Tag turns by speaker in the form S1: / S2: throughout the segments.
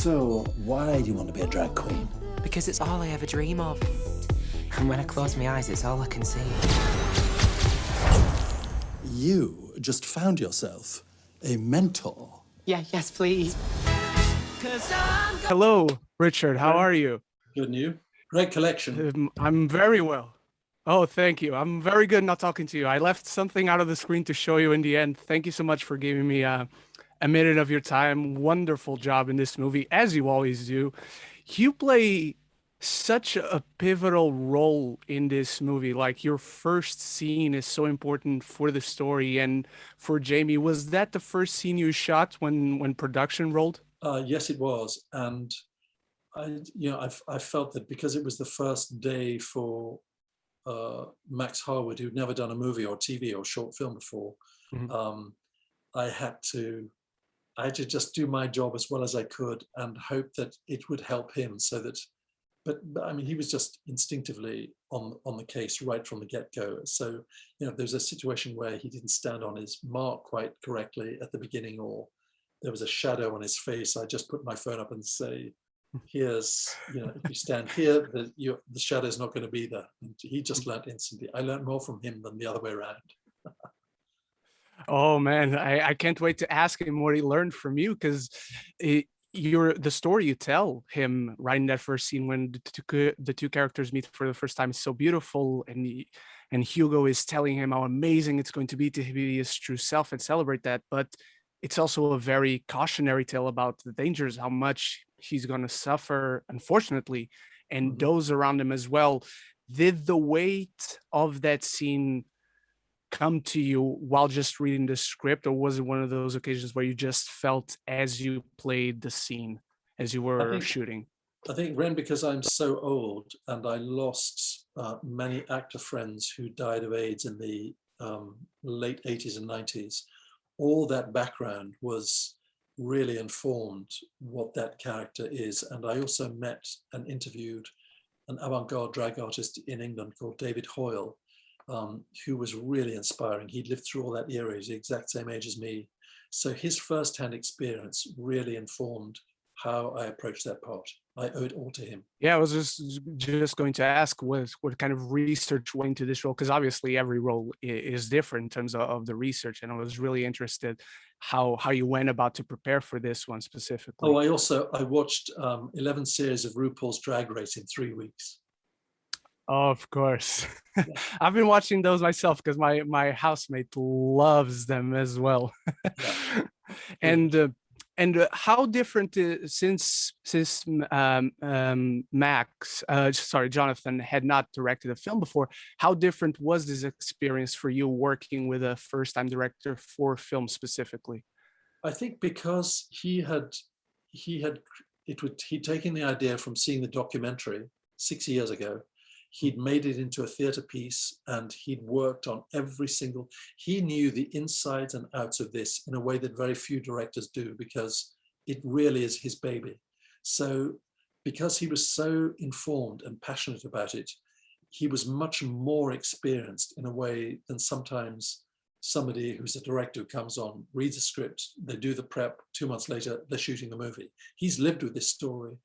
S1: So, why do you want to be a drag queen?
S2: Because it's all I ever dream of. And when I close my eyes, it's all I can see.
S1: You just found yourself a mentor.
S2: Yes, please.
S3: Hello, Richard. How are you?
S4: Good and you? Great collection.
S3: I'm very well. Oh, thank you. I'm very good not talking to you. I left something out of the screen to show you in the end. Thank you so much for giving me a minute of your time. Wonderful job in this movie, as you always do. You play such a pivotal role in this movie. Like, your first scene is so important for the story and for Jamie. Was that the first scene you shot when production rolled?
S4: Yes, it was, and I felt that because it was the first day for Max Harwood, who'd never done a movie or TV or short film before, I had to just do my job as well as I could and hope that it would help him. So that, but I mean, he was just instinctively on the case right from the get-go. So there was a situation where he didn't stand on his mark quite correctly at the beginning, or there was a shadow on his face. I just put my phone up and say, here's, if you stand here, the shadow's not going to be there. And he just learned instantly. I learned more from him than the other way around.
S3: Oh man, I can't wait to ask him what he learned from you, because the story you tell him right in that first scene when the two characters meet for the first time is so beautiful, and Hugo is telling him how amazing it's going to be be his true self and celebrate that. But it's also a very cautionary tale about the dangers, how much he's going to suffer, unfortunately, and those around him as well. Did the weight of that scene come to you while just reading the script, or was it one of those occasions where you just felt as you played the scene, as you were shooting?
S4: I think, Ren, because I'm so old and I lost many actor friends who died of AIDS in the late 80s and 90s, all that background was really informed what that character is. And I also met and interviewed an avant-garde drag artist in England called David Hoyle, who was really inspiring. He'd lived through all that era. He's the exact same age as me. So his first-hand experience really informed how I approached that part. I owe it all to him.
S3: Yeah, I was just going to ask what kind of research went into this role, because obviously every role is different in terms of the research, and I was really interested how you went about to prepare for this one specifically.
S4: Oh, I watched 11 series of RuPaul's Drag Race in 3 weeks.
S3: Oh, of course.
S4: Yeah.
S3: I've been watching those myself because my housemate loves them as well.
S4: Yeah.
S3: And how different since Jonathan had not directed a film before, how different was this experience for you working with a first-time director for film specifically?
S4: I think because he'd taken the idea from seeing the documentary 6 years ago. He'd made it into a theatre piece, and he'd worked on he knew the insides and outs of this in a way that very few directors do, because it really is his baby. So because he was so informed and passionate about it, he was much more experienced in a way than sometimes somebody who's a director who comes on, reads a script, they do the prep, 2 months later, they're shooting the movie. He's lived with this story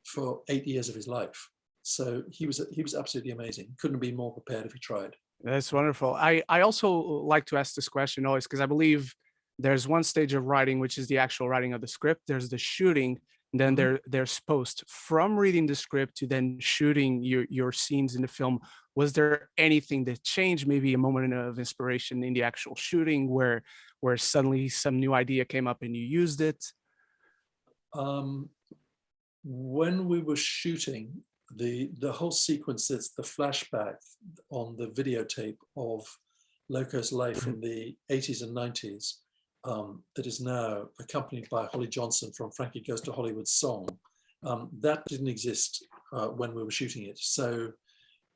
S4: for 8 years of his life. So he was absolutely amazing. Couldn't be more prepared if he tried.
S3: That's wonderful. I also like to ask this question always, because I believe there's one stage of writing, which is the actual writing of the script. There's the shooting, and then there's post. From reading the script to then shooting your scenes in the film, was there anything that changed? Maybe a moment of inspiration in the actual shooting where suddenly some new idea came up and you used it?
S4: When we were shooting, the whole sequence, that's the flashback on the videotape of Loco's life in the 80s and 90s, that is now accompanied by Holly Johnson from Frankie Goes to Hollywood's song. That didn't exist when we were shooting it. So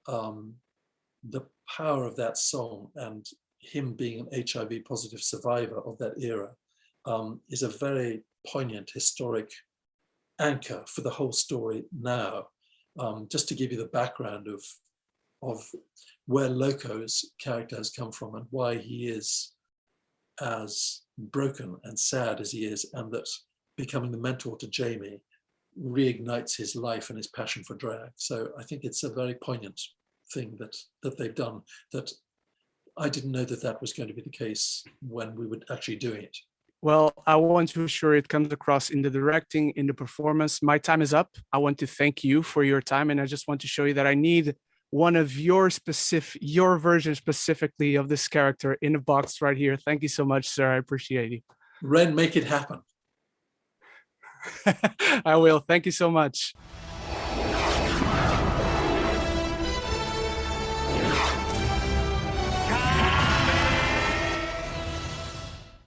S4: the power of that song and him being an HIV positive survivor of that era is a very poignant historic anchor for the whole story now. Just to give you the background of where Loco's character has come from and why he is as broken and sad as he is, and that becoming the mentor to Jamie reignites his life and his passion for drag. So I think it's a very poignant thing that they've done, that I didn't know that was going to be the case when we were actually doing it.
S3: Well, I want to ensure it comes across in the directing, in the performance. My time is up. I want to thank you for your time, and I just want to show you that I need one of your version specifically of this character in a box right here. Thank you so much, sir. I appreciate you.
S4: Ren, make it happen.
S3: I will. Thank you so much.